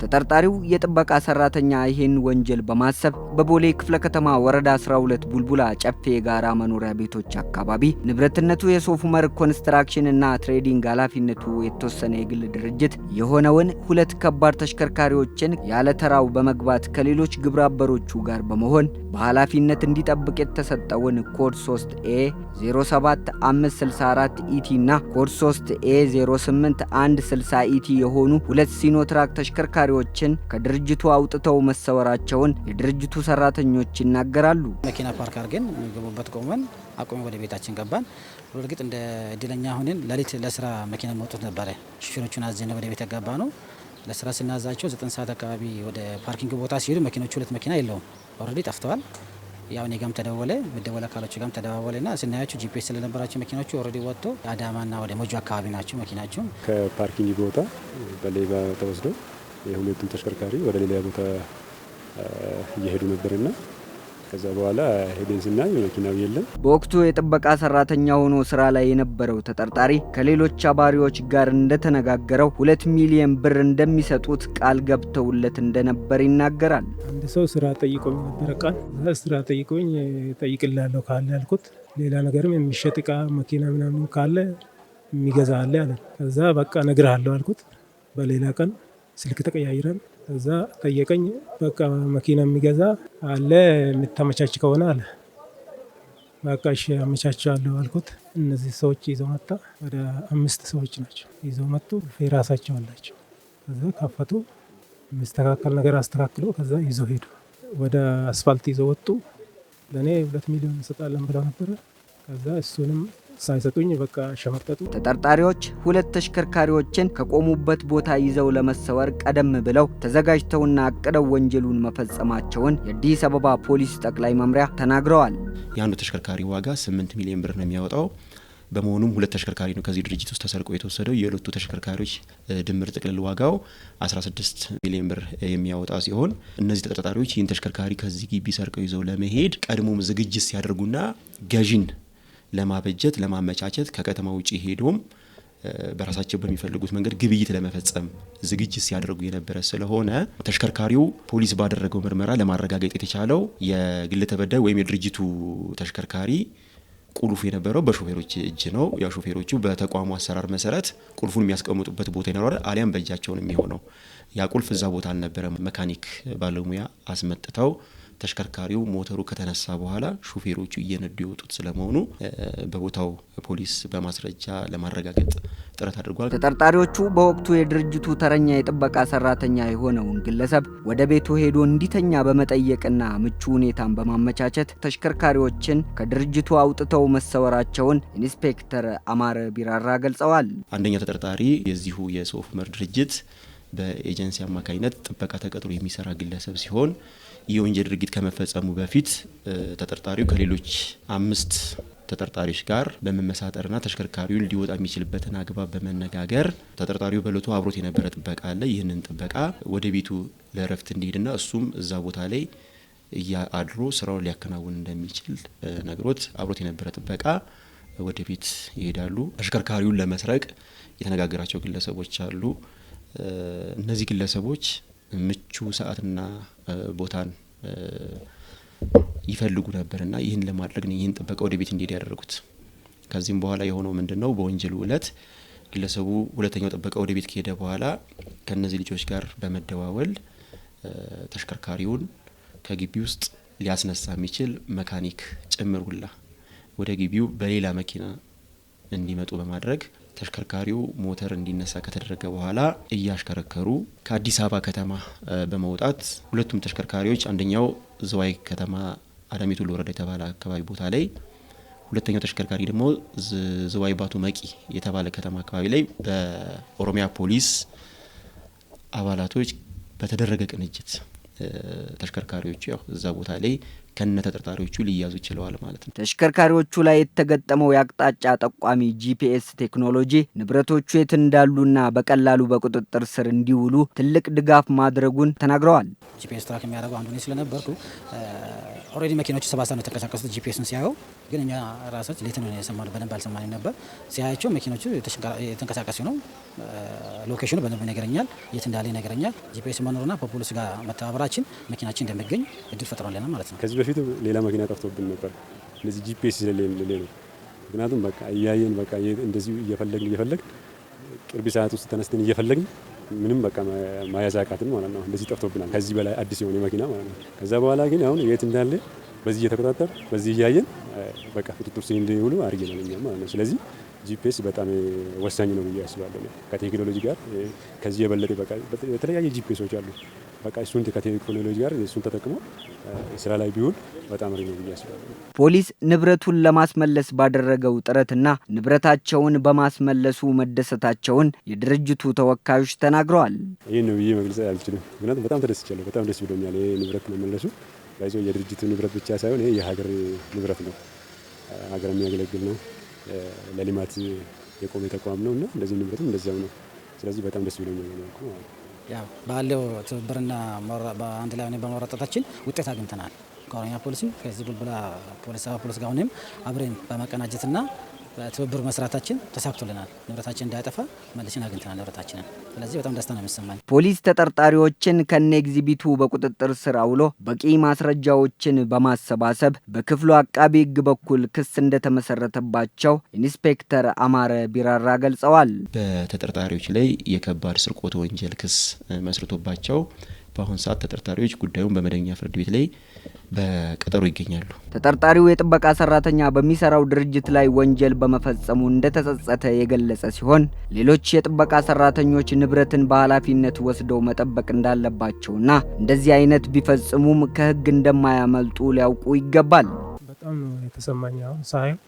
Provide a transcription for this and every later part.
ተጠርጣሪው የጥበቃ ሰራተኛ ይሄን ወንጀል በማሰብ በቦሌ ክፍለ ከተማ ወረዳ 12 ቡልቡላ ጨፌ ጋራ መኖሪያ ቤቶች አካባቢ ንብረትነቱ የሶፍ ዑመር ኮንስትራክሽን እና ትሬዲንግ ኃላፊነቱ የተወሰነ የግል ድርጅት የሆነውን ሁለት ከባድ ተሽከርካሪዎችን ያለ ተራው በመግባት ከሌሎች ግብረ አበሮቹ ጋር በመሆን በኃላፊነት እንዲጠብቅ የተሰጠውን ኮድ 3A 07564 ኢቲ እና ኮድ 3A 08160 ኢቲ የሆኑ ሁለት ሲኖትራክ ተሽከርካሪዎችን ከድርጅቱ አውጥተው መሰወራቸውን የድርጅቱ ሰራተኞች ይናገራሉ። መኪና ፓርክ አድርገን ገቡበት ቆመን አቆመን ወደ ቤታችን ገባን። በርግጥ እንደ እድለኛ ሆነን ለሊት ለስራ መኪና መውጣት ነበረ። ሹፌሮቹን አዘነ ወደ ቤት ገባ ነው። ለስራ ስናዛቸው 9 ሰዓት አካባቢ ወደ ፓርኪንግ ቦታ ሲሄዱ መኪኖቹ ሁለት መኪና የለውም ኦሬዲ ጠፍተዋል። ያው እኔ ጋም ተደወለ መደወለ ካሎቹ ጋም ተደዋወለና ስናያቸው ጂፒኤስ ስለነበራቸው መኪኖቹ ኦሬዲ ወጥቶ አዳማና ወደ ሞጆ አካባቢ ናቸው። መኪናቸው ከፓርኪንግ ቦታ በሌባ ተወስዶ የሁለቱም ተሽከርካሪ ወደ ሌላ ቦታ እየሄዱ ነበርና ከዛ በኋላ ሄደን ስናይ መኪናው የለም። በወቅቱ የጥበቃ ሰራተኛ ሆኖ ስራ ላይ የነበረው ተጠርጣሪ ከሌሎች አባሪዎች ጋር እንደተነጋገረው 2 ሚሊዮን ብር እንደሚሰጡት ቃል ገብተውለት እንደነበር ይናገራል። አንድ ሰው ስራ ጠይቆኝ ነበር። ቃል ስራ ጠይቆኝ ጠይቅላለሁ ካለ ያልኩት ሌላ ነገርም የሚሸጥ እቃ መኪና ምናምን ካለ የሚገዛ አለ አለ። ከዛ በቃ እነግርሃለሁ አልኩት። በሌላ ቀን ስልክ ተቀያይረን ከዛ ጠየቀኝ። በቃ መኪና የሚገዛ አለ የምታመቻች ከሆነ አለ። በቃ እሺ አመቻቻለሁ አልኩት። እነዚህ ሰዎች ይዘው መጣ። ወደ 5 ሰዎች ናቸው ይዘው መጡ። የራሳቸው አላቸው። ከዛ ከፈቱ። የሚስተካከል ነገር አስተካክለው ከዛ ይዘው ሄዱ። ወደ አስፋልት ይዘው ወጡ። ለኔ 2 ሚሊዮን እንሰጣለን ብለው ነበር። ከዛ እሱንም ሳይሰጡኝ በቃ ሸመጠጡ። ተጠርጣሪዎች ሁለት ተሽከርካሪዎችን ከቆሙበት ቦታ ይዘው ለመሰወር ቀደም ብለው ተዘጋጅተውና አቅደው ወንጀሉን መፈጸማቸውን የአዲስ አበባ ፖሊስ ጠቅላይ መምሪያ ተናግረዋል። የአንዱ ተሽከርካሪ ዋጋ 8 ሚሊዮን ብር ነው የሚያወጣው። በመሆኑም ሁለት ተሽከርካሪ ነው ከዚህ ድርጅት ውስጥ ተሰርቆ የተወሰደው። የሁለቱ ተሽከርካሪዎች ድምር ጥቅል ዋጋው 16 ሚሊዮን ብር የሚያወጣ ሲሆን እነዚህ ተጠርጣሪዎች ይህን ተሽከርካሪ ከዚህ ግቢ ሰርቀው ይዘው ለመሄድ ቀድሞም ዝግጅት ሲያደርጉና ገዢን ለማበጀት ለማመቻቸት ከከተማ ውጪ ሄዶም በራሳቸው በሚፈልጉት መንገድ ግብይት ለመፈጸም ዝግጅት ሲያደርጉ የነበረ ስለሆነ ተሽከርካሪው ፖሊስ ባደረገው ምርመራ ለማረጋገጥ የተቻለው የግል ተበዳይ ወይም የድርጅቱ ተሽከርካሪ ቁልፉ የነበረው በሾፌሮች እጅ ነው። ያው ሾፌሮቹ በተቋሙ አሰራር መሰረት ቁልፉን የሚያስቀምጡበት ቦታ ይኖራል፣ አሊያም በእጃቸው ነው የሚሆነው። ያ ቁልፍ እዛ ቦታ አልነበረም። መካኒክ ባለሙያ አስመጥተው ተሽከርካሪው ሞተሩ ከተነሳ በኋላ ሹፌሮቹ እየነዱ የወጡት ስለመሆኑ በቦታው ፖሊስ በማስረጃ ለማረጋገጥ ጥረት አድርጓል። ተጠርጣሪዎቹ በወቅቱ የድርጅቱ ተረኛ የጥበቃ ሰራተኛ የሆነውን ግለሰብ ወደ ቤቱ ሄዶ እንዲተኛ በመጠየቅና ምቹ ሁኔታን በማመቻቸት ተሽከርካሪዎችን ከድርጅቱ አውጥተው መሰወራቸውን ኢንስፔክተር አማረ ቢራራ ገልጸዋል። አንደኛው ተጠርጣሪ የዚሁ የሶፍ ዑመር ድርጅት በኤጀንሲ አማካኝነት ጥበቃ ተቀጥሮ የሚሰራ ግለሰብ ሲሆን የወንጀል ድርጊት ከመፈጸሙ በፊት ተጠርጣሪው ከሌሎች 5 ተጠርጣሪዎች ጋር በመመሳጠርና ተሽከርካሪውን ሊወጣ የሚችልበትን አግባብ በመነጋገር ተጠርጣሪው በለቱ አብሮት የነበረ ጥበቃ አለ። ይህንን ጥበቃ ወደ ቤቱ ለእረፍት እንዲሄድና እሱም እዛ ቦታ ላይ አድሮ ስራውን ሊያከናውን እንደሚችል ነግሮት አብሮት የነበረ ጥበቃ ወደ ቤት ይሄዳሉ። ተሽከርካሪውን ለመስረቅ የተነጋገራቸው ግለሰቦች አሉ። እነዚህ ግለሰቦች ምቹ ሰዓትና ቦታን ይፈልጉ ነበርና ይህን ለማድረግ ነው ይህን ጥበቃ ወደ ቤት እንዲሄድ ያደረጉት። ከዚህም በኋላ የሆነው ምንድነው? በወንጀሉ ዕለት ግለሰቡ ሁለተኛው ጥበቃ ወደ ቤት ከሄደ በኋላ ከነዚህ ልጆች ጋር በመደዋወል ተሽከርካሪውን ከግቢ ውስጥ ሊያስነሳ የሚችል መካኒክ ጭምር ሁላ ወደ ግቢው በሌላ መኪና እንዲመጡ በማድረግ ተሽከርካሪው ሞተር እንዲነሳ ከተደረገ በኋላ እያሽከረከሩ ከአዲስ አበባ ከተማ በመውጣት ሁለቱም ተሽከርካሪዎች አንደኛው ዝዋይ ከተማ አዳሚቱ ለወረዳ የተባለ አካባቢ ቦታ ላይ፣ ሁለተኛው ተሽከርካሪ ደግሞ ዝዋይ ባቱ መቂ የተባለ ከተማ አካባቢ ላይ በኦሮሚያ ፖሊስ አባላቶች በተደረገ ቅንጅት ተሽከርካሪዎቹ ያው እዛ ቦታ ላይ ከነ ተጠርጣሪዎቹ ሊያዙ ይችላል ማለት ነው። ተሽከርካሪዎቹ ላይ የተገጠመው የአቅጣጫ ጠቋሚ ጂፒኤስ ቴክኖሎጂ ንብረቶቹ የት እንዳሉና በቀላሉ በቁጥጥር ስር እንዲውሉ ትልቅ ድጋፍ ማድረጉን ተናግረዋል። ጂፒኤስ ትራክ የሚያደርገው አንዱ ነው ስለነበርኩ ኦልሬዲ መኪናዎቹ 7 ሰዓት ነው የተንቀሳቀሱት። ጂፒኤስን ሲያዩ ግን እኛ ራሳችን ሌት ነው የሰማነው፣ በደንብ አልሰማንም ነበር። ሲያያቸው መኪናዎቹ የተንቀሳቀሱ ነው። ሎኬሽኑ በደንብ ይነግረኛል፣ የት እንዳለ ይነግረኛል። ጂፒኤስ መኖርና ከፖሊስ ጋር መተባበራችን መኪናችን እንደሚገኝ እድል ፈጥሮልናል ማለት ነው። ከዚህ በፊት ሌላ መኪና ጠፍቶብን ነበር፣ እንደዚህ ጂፒኤስ ስለሌለ ነው። ምክንያቱም በቃ እያየን በቃ እንደዚህ እየፈለግን ቅርብ ሰዓት ውስጥ ተነስተን እየፈለግን ምንም በቃ ማያዝ አቃትን ማለት ነው። እንደዚህ ጠፍቶብናል፣ ከዚህ በላይ አዲስ የሆነ መኪና ማለት ነው። ከዛ በኋላ ግን አሁን የት እንዳለ በዚህ እየተቆጣጠር በዚህ እያየን በቃ ቁጥጥር ስር እንዲውሉ አድርገናል እኛ ማለት ነው። ስለዚህ ጂፒኤስ በጣም ወሳኝ ነው ብዬ አስባለሁ። ከቴክኖሎጂ ጋር ከዚህ የበለጠ በቃ የተለያየ ጂፒኤሶች አሉ። በቃ እሱን ከቴክኖሎጂ ጋር እሱን ተጠቅሞ ስራ ላይ ቢውል በጣም አሪፍ ነው ብዬ አስባለሁ። ፖሊስ ንብረቱን ለማስመለስ ባደረገው ጥረትና ንብረታቸውን በማስመለሱ መደሰታቸውን የድርጅቱ ተወካዮች ተናግረዋል። ይህ ነው ብዬ መግለጽ አልችልም፣ ምክንያቱም በጣም ተደስቻለሁ። በጣም ደስ ብሎኛል። ይህ ንብረት መመለሱ ባይዞ የድርጅቱ ንብረት ብቻ ሳይሆን ይህ የሀገር ንብረት ነው፣ ሀገር የሚያገለግል ነው፣ ለልማት የቆመ ተቋም ነው እና እንደዚህ ንብረቱም እንደዚያው ነው። ስለዚህ በጣም ደስ ብሎኛል። ያው ባለው ትብብርና በአንድ ላይ ሆነን በመወጣታችን ውጤት አግኝተናል። ከኦሮሚያ ፖሊስም ከዚህ ቡልቡላ ፖሊስ ጋር ሆነን አብረን በመቀናጀትና ትብብር መስራታችን ተሳክቶልናል። ንብረታችን እንዳይጠፋ መልሰን አግኝተናል ንብረታችንን። ስለዚህ በጣም ደስታ ነው የሚሰማኝ። ፖሊስ ተጠርጣሪዎችን ከነ ኤግዚቢቱ በቁጥጥር ስር አውሎ በቂ ማስረጃዎችን በማሰባሰብ በክፍሉ አቃቢ ሕግ በኩል ክስ እንደተመሰረተባቸው ኢንስፔክተር አማረ ቢራራ ገልጸዋል። በተጠርጣሪዎች ላይ የከባድ ስርቆት ወንጀል ክስ መስርቶባቸው በአሁን ሰዓት ተጠርጣሪዎች ጉዳዩን በመደበኛ ፍርድ ቤት ላይ በቀጠሮ ይገኛሉ። ተጠርጣሪው የጥበቃ ሰራተኛ በሚሰራው ድርጅት ላይ ወንጀል በመፈጸሙ እንደተጸጸተ የገለጸ ሲሆን ሌሎች የጥበቃ ሰራተኞች ንብረትን በኃላፊነት ወስደው መጠበቅ እንዳለባቸውና እንደዚህ አይነት ቢፈጽሙም ከህግ እንደማያመልጡ ሊያውቁ ይገባል። በጣም ነው የተሰማኝ። አሁን ሳየው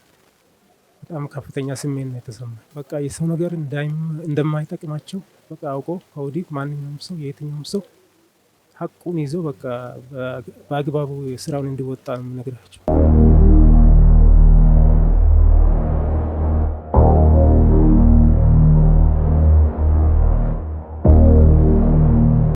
በጣም ከፍተኛ ስሜት ነው የተሰማኝ። በቃ የሰው ነገር እንደማይጠቅማቸው በቃ አውቆ ከወዲህ ማንኛውም ሰው የትኛውም ሰው ሐቁን ይዞ በቃ በአግባቡ ስራውን እንዲወጣ ነው የምነግራቸው።